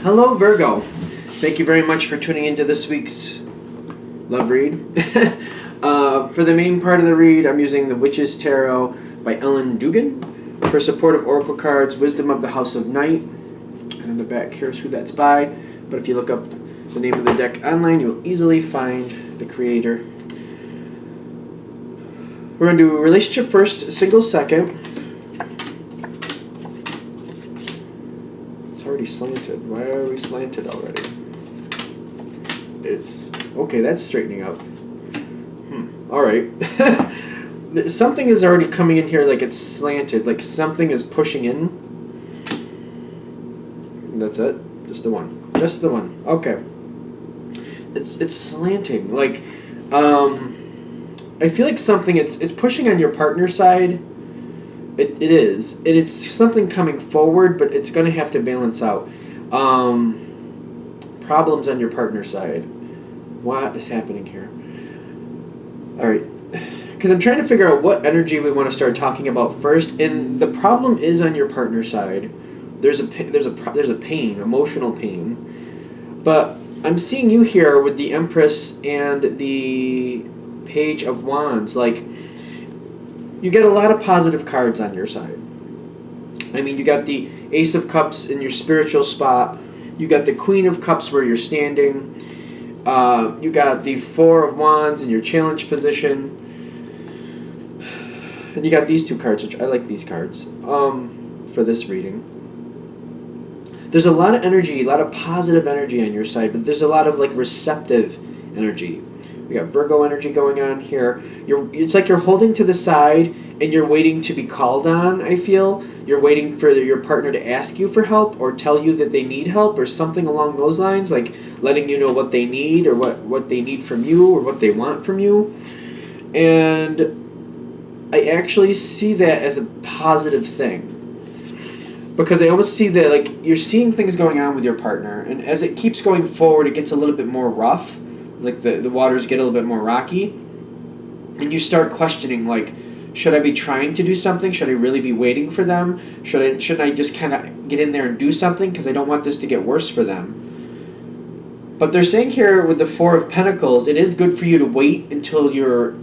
Hello, Virgo. Thank you very much for tuning into this week's love read. For the main part of the read, I'm using the Witch's Tarot by Ellen Dugan. For supportive oracle cards, Wisdom of the House of Night. And in the back, here's who that's by. But if you look up the name of the deck online, you will easily find the creator. We're going to do relationship first, single second. Already slanted. Why are we slanted already? It's okay. That's straightening out. All right. Something is already coming in here like it's slanted. Like something is pushing in. That's it. Just the one. Just the one. Okay. It's slanting. Like I feel like something. It's pushing on your partner's side. It is. And it's something coming forward, but it's going to have to balance out. Problems on your partner's side. What is happening here? All right. Because I'm trying to figure out what energy we want to start talking about first. And the problem is on your partner's side. There's a pain, emotional pain. But I'm seeing you here with the Empress and the Page of Wands. Like, you get a lot of positive cards on your side. I mean, you got the Ace of Cups in your spiritual spot. You got the Queen of Cups where you're standing. You got the Four of Wands in your challenge position. And you got these two cards, which I like these cards for this reading. There's a lot of energy, a lot of positive energy on your side, but there's a lot of like receptive energy. We got Virgo energy going on here. It's like you're holding to the side and you're waiting to be called on, I feel. You're waiting for your partner to ask you for help or tell you that they need help or something along those lines, like letting you know what they need or what they need from you or what they want from you. And I actually see that as a positive thing. Because I almost see that like you're seeing things going on with your partner, and as it keeps going forward, it gets a little bit more rough. Like the waters get a little bit more rocky, and you start questioning, like, should I be trying to do something? Should I really be waiting for them? Shouldn't I just kind of get in there and do something because I don't want this to get worse for them? But they're saying here with the Four of Pentacles, it is good for you to wait until your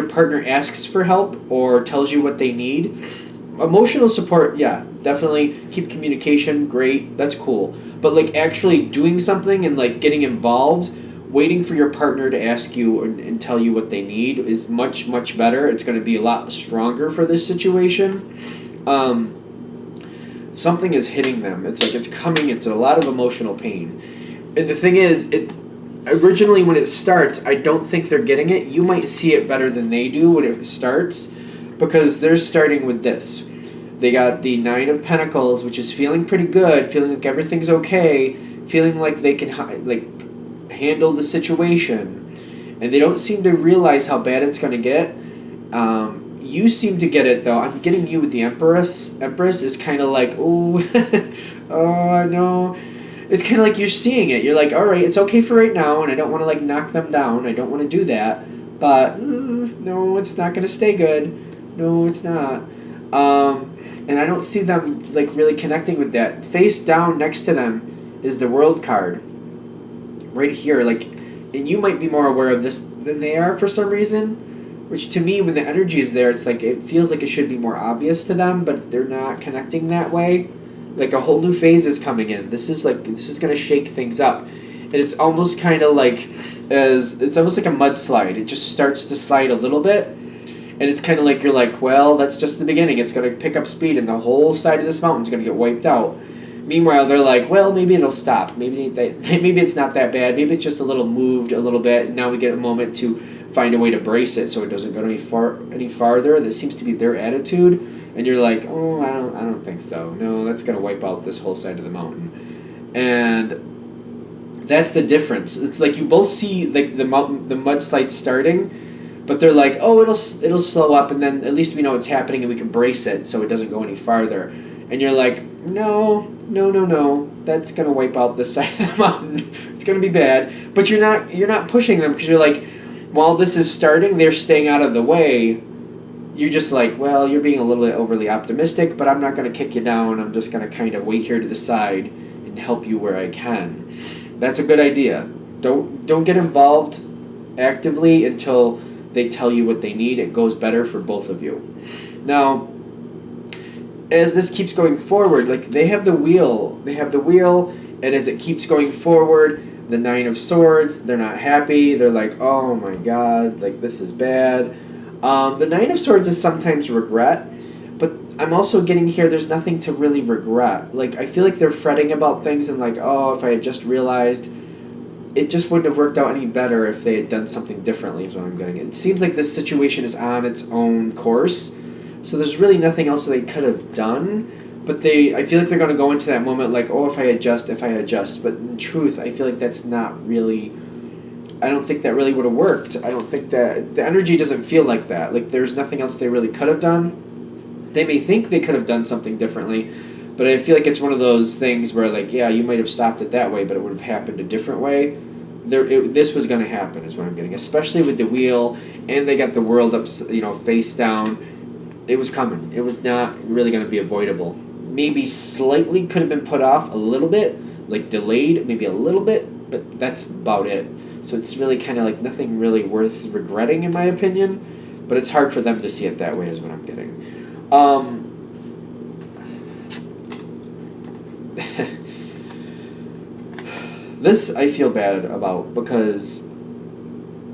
partner asks for help or tells you what they need. Emotional support, yeah, definitely. Keep communication, great, that's cool. But like actually doing something and like getting involved, waiting for your partner to ask you and tell you what they need is much, much better. It's going to be a lot stronger for this situation. Something is hitting them. It's like it's coming. It's a lot of emotional pain. And the thing is, it's originally when it starts, I don't think they're getting it. You might see it better than they do when it starts because they're starting with this. They got the Nine of Pentacles, which is feeling pretty good, feeling like everything's okay, feeling like they can handle the situation, and they don't seem to realize how bad it's going to get. You seem to get it though. I'm getting you with the Empress. Empress is kind of like, oh, oh no. It's kind of like you're seeing it. You're like, all right, it's okay for right now, and I don't want to like knock them down. I don't want to do that, but no, it's not going to stay good. No, it's not. And I don't see them like really connecting with that. Face down next to them is the World card. Right here, like, and you might be more aware of this than they are for some reason, which to me, when the energy is there, it's like it feels like it should be more obvious to them, but they're not connecting that way. Like a whole new phase is coming in. This is going to shake things up, and it's almost kind of like it's almost like a mudslide. It just starts to slide a little bit, and it's kind of like you're like, well, that's just the beginning. It's going to pick up speed, and the whole side of this mountain is going to get wiped out. Meanwhile, they're like, well, maybe it'll stop. Maybe it's not that bad. Maybe it's just a little moved a little bit. And now we get a moment to find a way to brace it so it doesn't go any farther. That seems to be their attitude. And you're like, oh, I don't think so. No, that's going to wipe out this whole side of the mountain. And that's the difference. It's like you both see like the mudslide starting, but they're like, oh, it'll slow up, and then at least we know it's happening and we can brace it so it doesn't go any farther. And you're like, no, that's going to wipe out this side of the mountain. It's going to be bad. But you're not pushing them because you're like, while this is starting, they're staying out of the way. You're just like, well, you're being a little bit overly optimistic, but I'm not going to kick you down. I'm just going to kind of wait here to the side and help you where I can. That's a good idea. Don't get involved actively until they tell you what they need. It goes better for both of you. Now, as this keeps going forward, like they have the wheel, and as it keeps going forward, the Nine of Swords, they're not happy. They're like, oh my God, like this is bad. The Nine of Swords is sometimes regret, but I'm also getting here, there's nothing to really regret. Like, I feel like they're fretting about things and like, oh, if I had just realized, it just wouldn't have worked out any better if they had done something differently, is what I'm getting. It seems like this situation is on its own course, so there's really nothing else they could have done. But I feel like they're going to go into that moment like, oh, if I adjust. But in truth, I feel like that's not really, I don't think that really would have worked. I don't think that, the energy doesn't feel like that. Like, there's nothing else they really could have done. They may think they could have done something differently, but I feel like it's one of those things where, like, yeah, you might have stopped it that way, but it would have happened a different way. This was going to happen, is what I'm getting, especially with the wheel, and they got the world up, face down. It was coming. It was not really going to be avoidable. Maybe slightly could have been put off a little bit, like delayed, maybe a little bit, but that's about it. So it's really kind of like nothing really worth regretting, in my opinion, but it's hard for them to see it that way, is what I'm getting. This I feel bad about because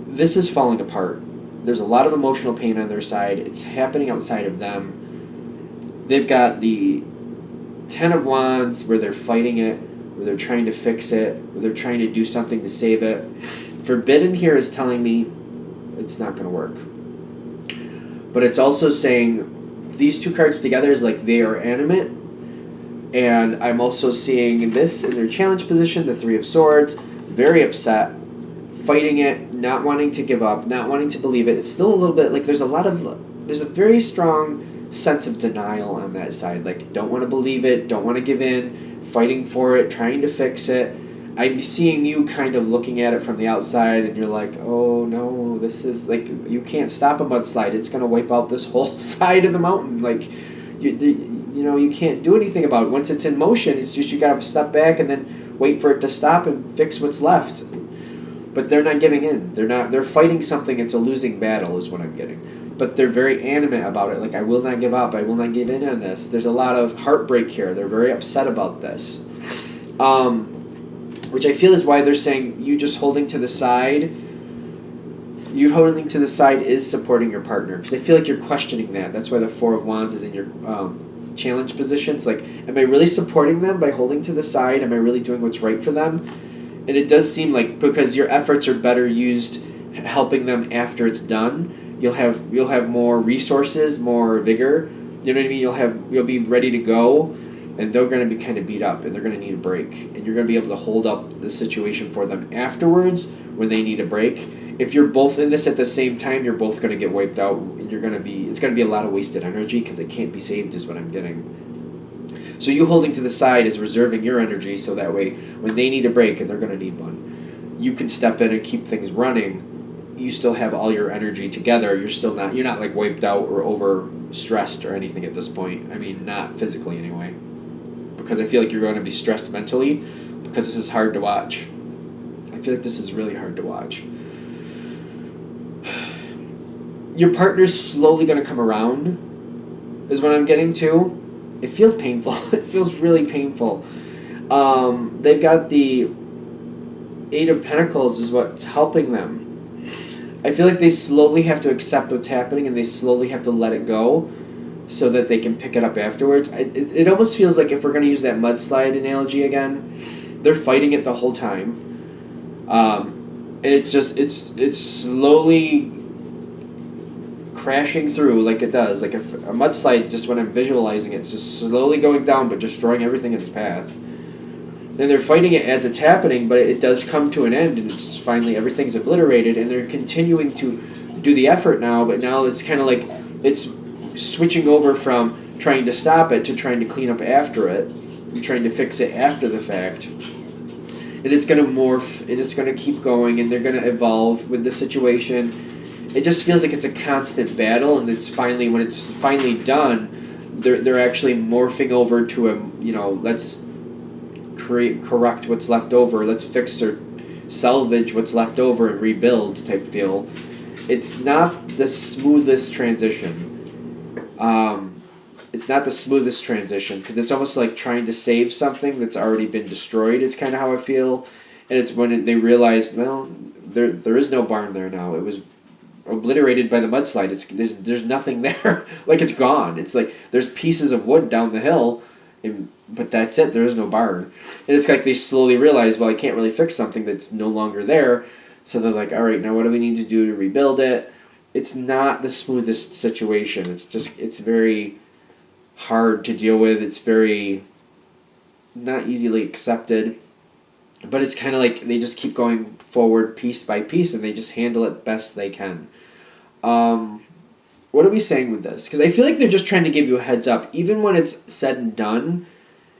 this is falling apart. There's a lot of emotional pain on their side. It's happening outside of them. They've got the Ten of Wands where they're fighting it, where they're trying to fix it, where they're trying to do something to save it. Forbidden here is telling me it's not going to work. But it's also saying these two cards together is like they are animate. And I'm also seeing this in their challenge position, the Three of Swords, very upset, fighting it, not wanting to give up, not wanting to believe it. It's still a little bit like there's a very strong sense of denial on that side. Like, don't want to believe it, don't want to give in, fighting for it, trying to fix it. I'm seeing you kind of looking at it from the outside, and you're like, oh no, this is like, you can't stop a mudslide. It's going to wipe out this whole side of the mountain. Like, you can't do anything about it. Once it's in motion, it's just you got to step back and then wait for it to stop and fix what's left. But they're not giving in. They're fighting something. It's a losing battle, is what I'm getting. But they're very animate about it. Like, I will not give up. I will not give in on this. There's a lot of heartbreak here. They're very upset about this. Which I feel is why they're saying you just holding to the side. You holding to the side is supporting your partner. Because I feel like you're questioning that. That's why the Four of Wands is in your challenge positions. Like, am I really supporting them by holding to the side? Am I really doing what's right for them? And it does seem like because your efforts are better used helping them after it's done, you'll have more resources, more vigor. You know what I mean? You'll be ready to go, and they're going to be kind of beat up, and they're going to need a break. And you're going to be able to hold up the situation for them afterwards when they need a break. If you're both in this at the same time, you're both going to get wiped out, and it's going to be a lot of wasted energy because it can't be saved, is what I'm getting. So you holding to the side is reserving your energy, so that way when they need a break, and they're going to need one, you can step in and keep things running. You still have all your energy together. You're not like wiped out or over stressed or anything at this point. I mean, not physically anyway. Because I feel like you're going to be stressed mentally because this is hard to watch. I feel like this is really hard to watch. Your partner's slowly going to come around is what I'm getting to. It feels painful. It feels really painful. They've got the Eight of Pentacles is what's helping them. I feel like they slowly have to accept what's happening and they slowly have to let it go so that they can pick it up afterwards. It almost feels like, if we're going to use that mudslide analogy again, they're fighting it the whole time. And it's slowly crashing through like it does. Like if a mudslide, just when I'm visualizing it, it's just slowly going down but destroying everything in its path. And they're fighting it as it's happening, but it does come to an end, and it's finally everything's obliterated, and they're continuing to do the effort now, but now it's kind of like it's switching over from trying to stop it to trying to clean up after it, and trying to fix it after the fact. And it's going to morph, and it's going to keep going, and they're going to evolve with the situation. It just feels like it's a constant battle, and when it's finally done, they're actually morphing over to let's correct what's left over. Let's fix or salvage what's left over and rebuild type feel. It's not the smoothest transition. It's not the smoothest transition because it's almost like trying to save something that's already been destroyed is kind of how I feel. And it's when they realize, well, there is no barn there now. It was obliterated by the mudslide. There's nothing there. Like it's gone. It's like there's pieces of wood down the hill, but that's it. There is no barn. And it's like they slowly realize, well, I can't really fix something that's no longer there. So they're like, all right, now what do we need to do to rebuild it? It's not the smoothest situation. It's very hard to deal with. It's very not easily accepted. But it's kind of like they just keep going forward piece by piece and they just handle it best they can. What are we saying with this? Because I feel like they're just trying to give you a heads up. Even when it's said and done,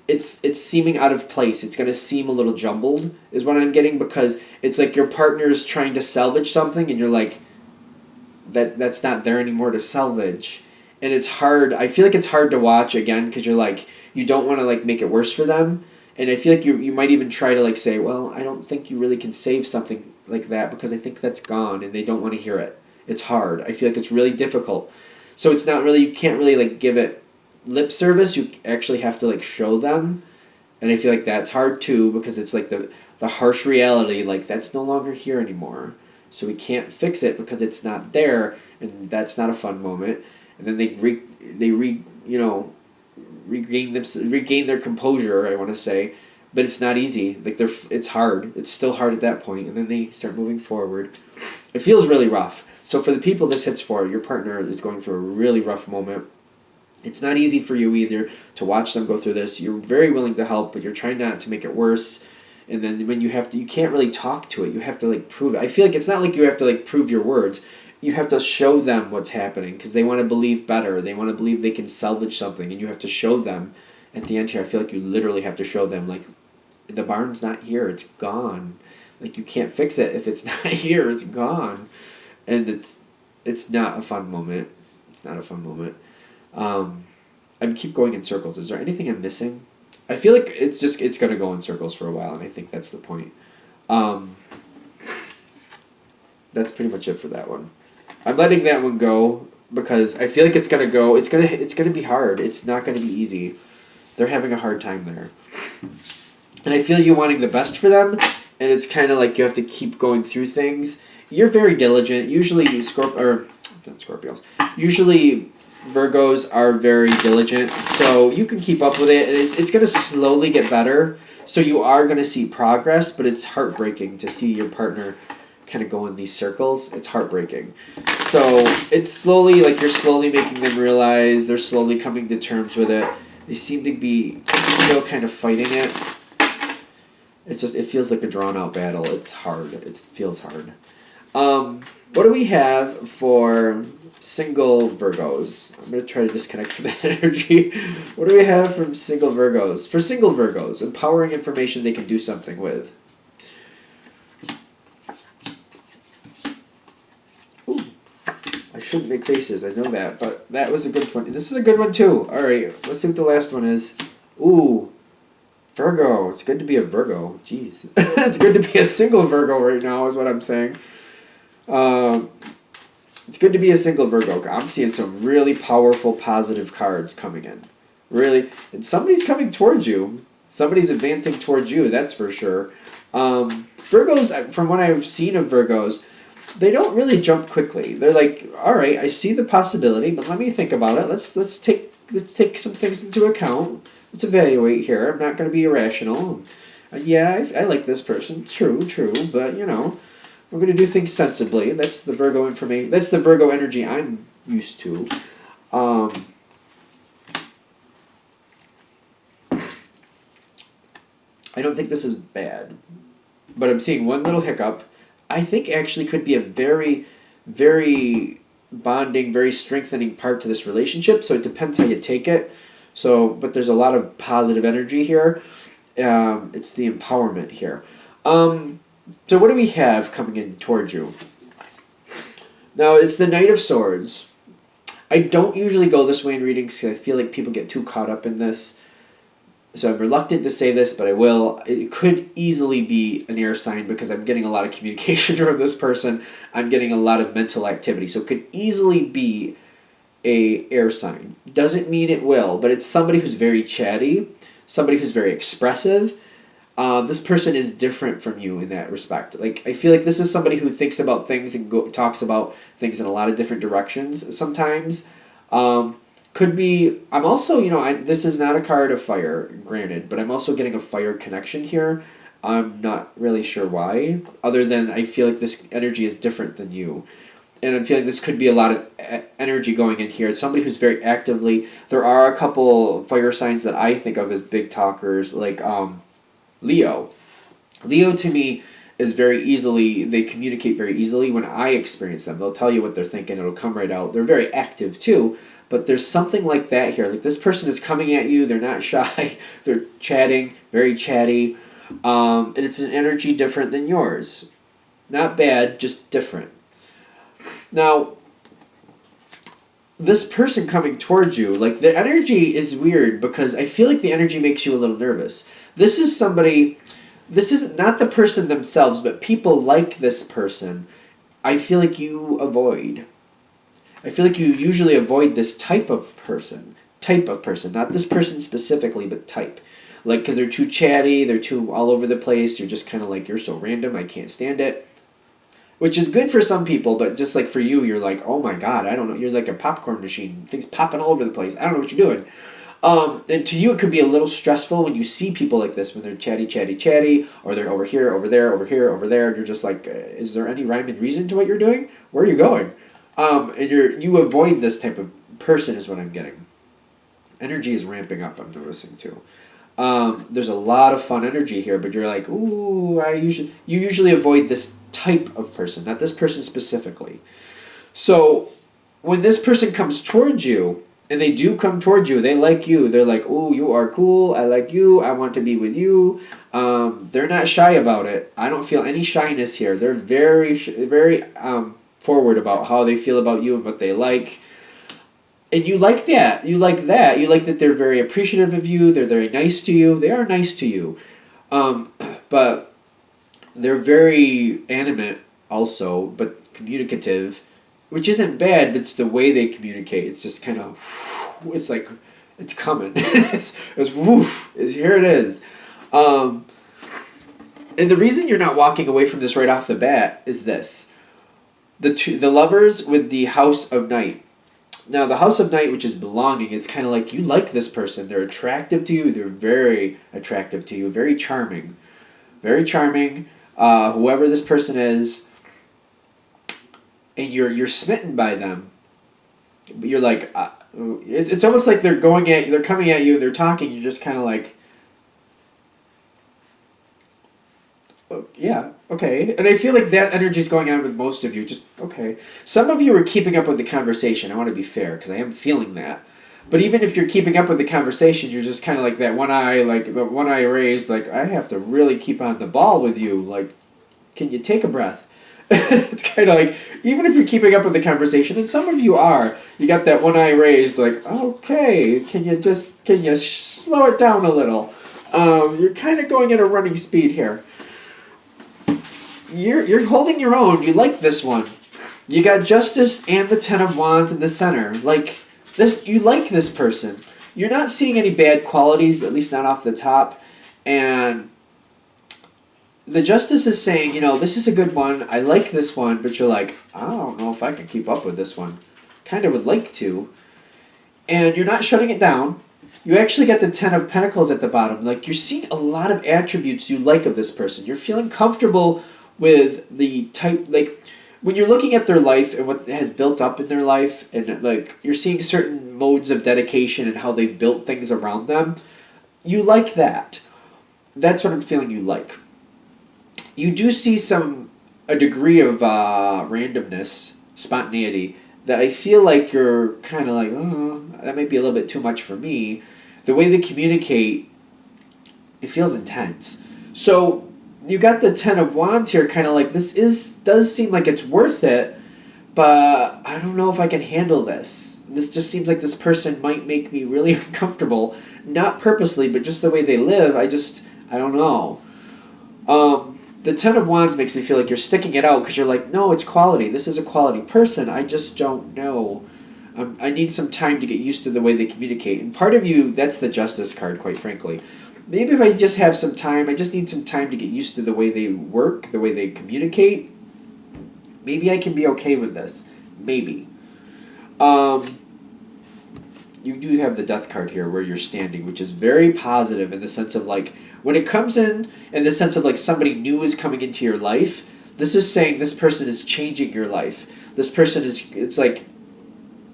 it's seeming out of place. It's going to seem a little jumbled is what I'm getting, because it's like your partner's trying to salvage something and you're like, that's not there anymore to salvage. And it's hard. I feel like it's hard to watch again because you're like, you don't want to like make it worse for them. And I feel like you might even try to like say, well, I don't think you really can save something like that because I think that's gone, and they don't want to hear it. It's hard. I feel like it's really difficult. So it's not really, you can't really like give it lip service. You actually have to like show them. And I feel like that's hard too because it's like the harsh reality, like that's no longer here anymore. So we can't fix it because it's not there, and that's not a fun moment. And then they regain their composure, I want to say, but it's not easy. Like it's hard. It's still hard at that point, and then they start moving forward. It feels really rough. So for the people this hits for, your partner is going through a really rough moment. It's not easy for you either to watch them go through this. You're very willing to help, but you're trying not to make it worse. And then when you can't really talk to it. You have to like prove it. I feel like it's not like you have to like prove your words. You have to show them what's happening because they want to believe better. They want to believe they can salvage something, and you have to show them. At the end here, I feel like you literally have to show them, like, the barn's not here. It's gone. Like, you can't fix it. If it's not here, it's gone. And it's not a fun moment. It's not a fun moment. I keep going in circles. Is there anything I'm missing? I feel like it's going to go in circles for a while, and I think that's the point. That's pretty much it for that one. I'm letting that one go because I feel like it's gonna go. It's gonna be hard. It's not gonna be easy. They're having a hard time there, and I feel you wanting the best for them. And it's kind of like you have to keep going through things. You're very diligent. Usually not Scorpios. Usually Virgos are very diligent, so you can keep up with it. And it's gonna slowly get better. So you are gonna see progress, but it's heartbreaking to see your partner kind of go in these circles. It's heartbreaking. So it's slowly, like you're slowly making them realize, they're slowly coming to terms with it. They seem to be still kind of fighting it. It feels like a drawn out battle. It's hard. It feels hard. What do we have for single Virgos? I'm going to try to disconnect from that energy. What do we have from single Virgos? For single Virgos, empowering information they can do something with. I shouldn't make faces, I know that, but that was a good one. This is a good one too. Alright, let's see what the last one is. Ooh, Virgo. It's good to be a Virgo. Jeez. It's good to be a single Virgo right now is what I'm saying. It's good to be a single Virgo. I'm seeing some really powerful, positive cards coming in. Really. And somebody's coming towards you. Somebody's advancing towards you, that's for sure. Virgos, from what I've seen of Virgos, they don't really jump quickly. They're like, all right, I see the possibility, but let me think about it. Let's take some things into account. Let's evaluate here. I'm not going to be irrational. Yeah, I like this person. True, but we're going to do things sensibly. That's the Virgo information. That's the Virgo energy I'm used to. I don't think this is bad, but I'm seeing one little hiccup. I think actually could be a very, very bonding, very strengthening part to this relationship. So it depends how you take it. So, but there's a lot of positive energy here. It's the empowerment here. So what do we have coming in towards you? Now, it's the Knight of Swords. I don't usually go this way in readings because I feel like people get too caught up in this. So I'm reluctant to say this, but I will. It could easily be an air sign because I'm getting a lot of communication from this person. I'm getting a lot of mental activity. So it could easily be a air sign. Doesn't mean it will, but it's somebody who's very chatty, somebody who's very expressive. This person is different from you in that respect. Like, I feel like this is somebody who thinks about things and talks about things in a lot of different directions sometimes. Could be, I'm also, this is not a card of fire, granted, but I'm also getting a fire connection here. I'm not really sure why, other than I feel like this energy is different than you. And I'm feeling this could be a lot of energy going in here. Somebody who's very actively, there are a couple fire signs that I think of as big talkers, like Leo. Leo to me is very easily, they communicate very easily when I experience them. They'll tell you what they're thinking, it'll come right out. They're very active too, but there's something like that here. Like, this person is coming at you, they're not shy, they're chatting, very chatty, and it's an energy different than yours. Not bad, just different. Now, this person coming towards you, like, the energy is weird because I feel like the energy makes you a little nervous. This is somebody, this is not the person themselves, but people like this person, I feel like you avoid. I feel like you usually avoid this type of person, not this person specifically, but type. Like, because they're too chatty, they're too all over the place, you're just kind of like, you're so random, I can't stand it. Which is good for some people, but just like for you, you're like, oh my god, I don't know, you're like a popcorn machine, things popping all over the place, I don't know what you're doing. And to you, it could be a little stressful when you see people like this, when they're chatty, or they're over here, over there, over here, over there, and you're just like, is there any rhyme and reason to what you're doing? Where are you going? And you avoid this type of person is what I'm getting. Energy is ramping up, I'm noticing too. There's a lot of fun energy here, but you're like, ooh, you usually avoid this type of person, not this person specifically. So when this person comes towards you, and they do come towards you, they like you, they're like, ooh, you are cool, I like you, I want to be with you. They're not shy about it. I don't feel any shyness here. They're very forward about how they feel about you and what they like. And you like that. You like that. You like that they're very appreciative of you. They're very nice to you. They are nice to you. But they're very animate also, but communicative, which isn't bad, but it's the way they communicate. It's just kind of, it's like, it's coming. it's woof. Here it is. And the reason you're not walking away from this right off the bat is this. The lovers with the House of Night. Now, the House of Night, which is belonging, is kind of like you like this person. They're attractive to you. They're very attractive to you. Very charming. Very charming. Whoever this person is, and you're smitten by them. But you're like, it's almost like they're coming at you, they're talking. You're just kind of like, oh, yeah, okay. And I feel like that energy is going on with most of you. Just, okay. Some of you are keeping up with the conversation. I want to be fair, because I am feeling that. But even if you're keeping up with the conversation, you're just kind of like that one eye, like the one eye raised, like, I have to really keep on the ball with you. Like, can you take a breath? It's kind of like, even if you're keeping up with the conversation, and some of you are, you got that one eye raised, like, okay, can you slow it down a little? You're kind of going at a running speed here. You're holding your own. You like this one. You got Justice and the Ten of Wands in the center. Like this, you like this person. You're not seeing any bad qualities, at least not off the top. And the Justice is saying, this is a good one. I like this one, but you're like, I don't know if I can keep up with this one. Kind of would like to. And you're not shutting it down. You actually get the Ten of Pentacles at the bottom. Like, you're seeing a lot of attributes you like of this person. You're feeling comfortable with the type, like, when you're looking at their life and what has built up in their life, and like you're seeing certain modes of dedication and how they've built things around them, you like that. That's what I'm feeling you like. You do see a degree of randomness, spontaneity, that I feel like you're kind of like, oh, that might be a little bit too much for me. The way they communicate, it feels intense. So you got the Ten of Wands here, kind of like, does seem like it's worth it, but I don't know if I can handle this. this just seems like this person might make me really uncomfortable, not purposely, but just the way they live. I don't know. The Ten of Wands makes me feel like you're sticking it out because you're like, no, it's quality. This is a quality person. I just don't know. I need some time to get used to the way they communicate. And part of you, that's the Justice card, quite frankly. Maybe if I just have some time, I just need some time to get used to the way they work, the way they communicate. Maybe I can be okay with this. Maybe. You do have the Death card here where you're standing, which is very positive in the sense of like, when it comes in the sense of like somebody new is coming into your life, this is saying this person is changing your life. This person is, it's like,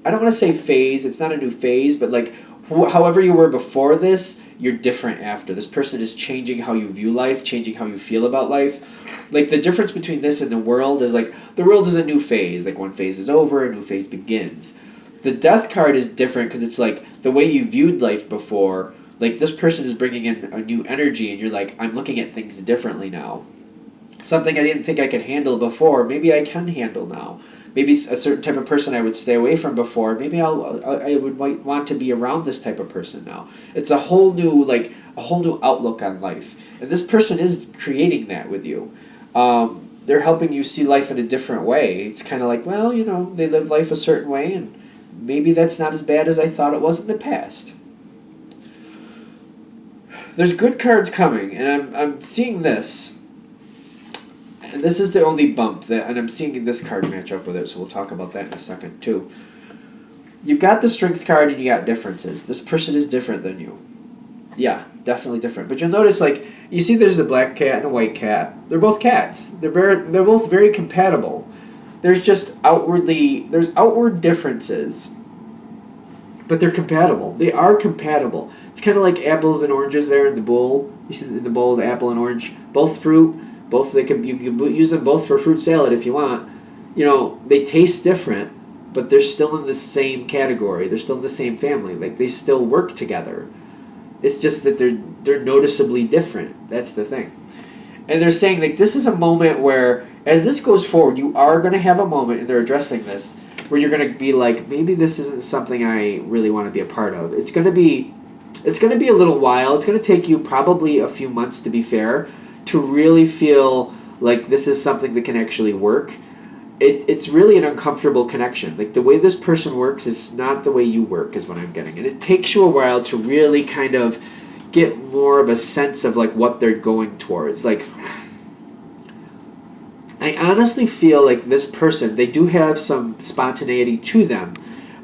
I don't want to say phase, it's not a new phase, but like however you were before this, you're different after. This person is changing how you view life, changing how you feel about life. Like the difference between this and the world is like, the world is a new phase. Like one phase is over, a new phase begins. The Death card is different because it's like the way you viewed life before, like this person is bringing in a new energy and you're like, I'm looking at things differently now. Something I didn't think I could handle before, maybe I can handle now. Maybe a certain type of person I would stay away from before, maybe I might want to be around this type of person now. It's a whole new outlook on life. And this person is creating that with you. They're helping you see life in a different way. It's kind of like, well, they live life a certain way and maybe that's not as bad as I thought it was in the past. There's good cards coming, and I'm seeing this. And this is the only bump, and I'm seeing this card match up with it, so we'll talk about that in a second, too. You've got the Strength card, and you got differences. This person is different than you. Yeah, definitely different. But you'll notice, like, you see there's a black cat and a white cat. They're both cats. They're both very compatible. There's just outward differences. But they're compatible. They are compatible. It's kind of like apples and oranges there in the bowl. You see in the bowl, the apple and orange, both fruit. You can use them both for fruit salad if you want. They taste different, but they're still in the same category. They're still in the same family. Like they still work together. It's just that they're noticeably different. That's the thing. And they're saying like this is a moment where as this goes forward, you are going to have a moment, and they're addressing this, where you're going to be like, maybe this isn't something I really want to be a part of. It's going to be a little while. It's going to take you probably a few months, to be fair, to really feel like this is something that can actually work. It's really an uncomfortable connection. Like the way this person works is not the way you work, is what I'm getting. And it takes you a while to really kind of get more of a sense of like what they're going towards. Like, I honestly feel like this person, they do have some spontaneity to them,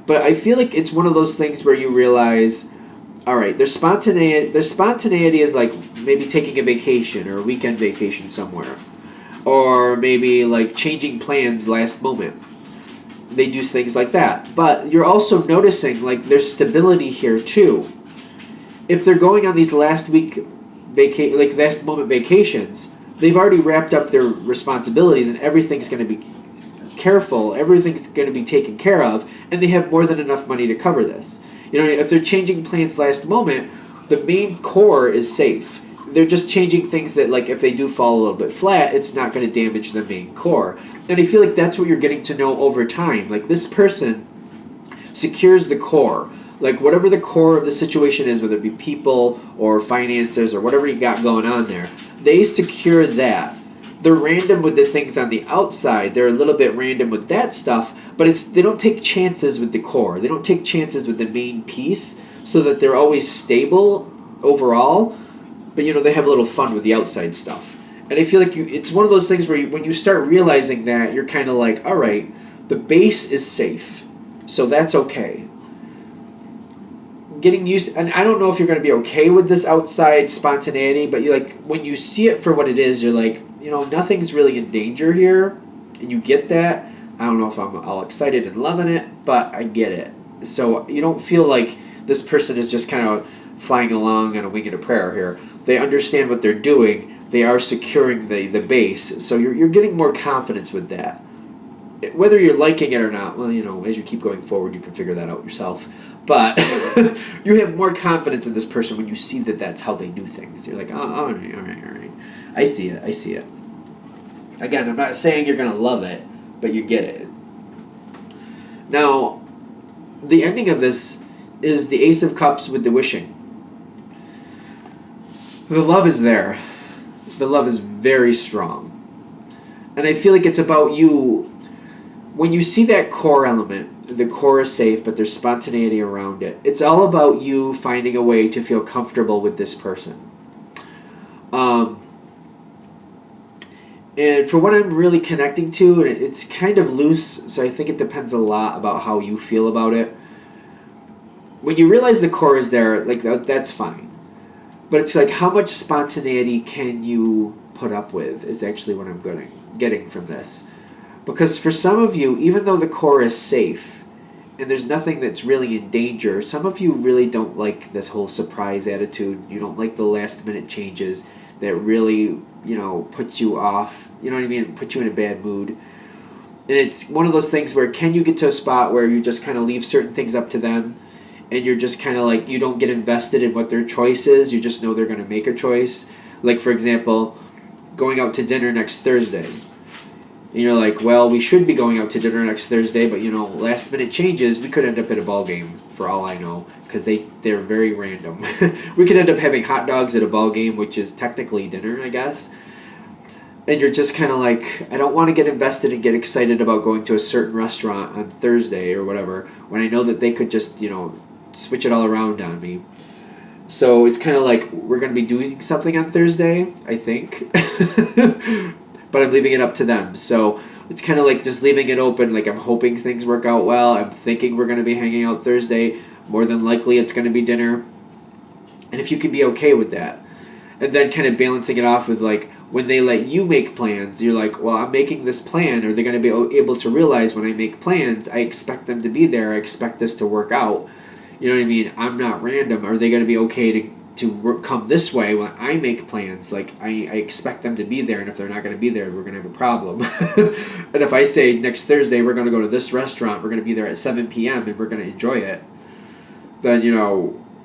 but I feel like it's one of those things where you realize, all right, their spontaneity is like maybe taking a vacation or a weekend vacation somewhere, or maybe like changing plans last moment. They do things like that, but you're also noticing like there's stability here too. If they're going on these last moment vacations, they've already wrapped up their responsibilities and everything's going to be careful, everything's going to be taken care of, and they have more than enough money to cover this. If they're changing plans last moment, the main core is safe. They're just changing things that, like, if they do fall a little bit flat, it's not going to damage the main core. And I feel like that's what you're getting to know over time. Like, this person secures the core. Like, whatever the core of the situation is, whether it be people or finances or whatever you got going on there, they secure that. They're random with the things on the outside. They're a little bit random with that stuff, but they don't take chances with the core. They don't take chances with the main piece so that they're always stable overall, but they have a little fun with the outside stuff. And I feel like it's one of those things where when you start realizing that, you're kind of like, all right, the base is safe, so that's okay. Getting used, and I don't know if you're going to be okay with this outside spontaneity, but when you see it for what it is, you're like, nothing's really in danger here, and you get that. I don't know if I'm all excited and loving it, but I get it. So you don't feel like this person is just kind of flying along on a wing and a prayer here. They understand what they're doing. They are securing the base, so you're getting more confidence with that. Whether you're liking it or not, well, as you keep going forward, you can figure that out yourself. But you have more confidence in this person when you see that that's how they do things. You're like, oh, all right. I see it. Again, I'm not saying you're going to love it, but you get it. Now, the ending of this is the Ace of Cups with the wishing. The love is there. The love is very strong. And I feel like it's about you. When you see that core element, the core is safe, but there's spontaneity around it. It's all about you finding a way to feel comfortable with this person. And for what I'm really connecting to, and it's kind of loose, so I think it depends a lot about how you feel about it. When you realize the core is there, like that's fine. But it's like, how much spontaneity can you put up with is actually what I'm getting from this. Because for some of you, even though the core is safe, and there's nothing that's really in danger, some of you really don't like this whole surprise attitude. You don't like the last minute changes that really, puts you off. You know what I mean? Put you in a bad mood. And it's one of those things where, can you get to a spot where you just kind of leave certain things up to them, and you're just kind of like, you don't get invested in what their choice is. You just know they're going to make a choice. Like, for example, going out to dinner next Thursday. And you're like, well, we should be going out to dinner next Thursday, but, last minute changes, we could end up at a ball game, for all I know, because they're very random. We could end up having hot dogs at a ball game, which is technically dinner, I guess. And you're just kind of like, I don't want to get invested and get excited about going to a certain restaurant on Thursday or whatever, when I know that they could just, switch it all around on me. So it's kind of like, we're going to be doing something on Thursday, I think. But I'm leaving it up to them. So it's kind of like just leaving it open. Like, I'm hoping things work out well. I'm thinking we're going to be hanging out Thursday. More than likely it's going to be dinner. And if you can be okay with that. And then kind of balancing it off with, like, when they let you make plans, you're like, well, I'm making this plan. Are they going to be able to realize when I make plans, I expect them to be there. I expect this to work out. You know what I mean? I'm not random. Are they going to be okay to come this way when I make plans? Like, I expect them to be there, and if they're not going to be there, we're going to have a problem. And if I say next Thursday we're going to go to this restaurant, we're going to be there at 7 p.m. and we're going to enjoy it, then,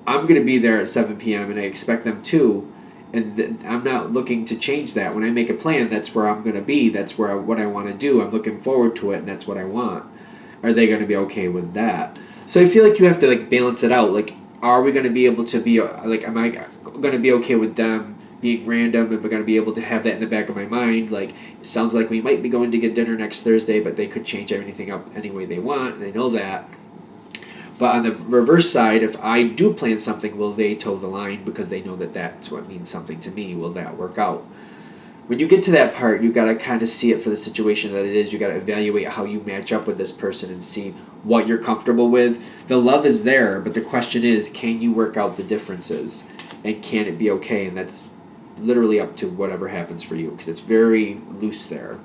I'm going to be there at 7 p.m. and I expect them to, and I'm not looking to change that. When I make a plan, that's where I'm going to be. That's what I want to do. I'm looking forward to it, and that's what I want. Are they going to be okay with that? So I feel like you have to, like, balance it out. Like, are we going to be able to be, like, am I going to be okay with them being random, and we're going to be able to have that in the back of my mind? Like, it sounds like we might be going to get dinner next Thursday, but they could change everything up any way they want, and I know that. But on the reverse side, if I do plan something, will they toe the line because they know that that's what means something to me? Will that work out? When you get to that part, you got to kind of see it for the situation that it is. You got to evaluate how you match up with this person and see what you're comfortable with. The love is there, but the question is, can you work out the differences? And can it be okay? And that's literally up to whatever happens for you, because it's very loose there.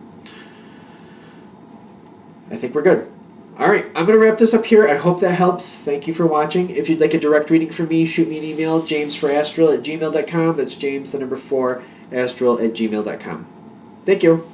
I think we're good. All right, I'm going to wrap this up here. I hope that helps. Thank you for watching. If you'd like a direct reading from me, shoot me an email, jamesforastral@gmail.com. That's James, the number 4, astral@gmail.com. Thank you.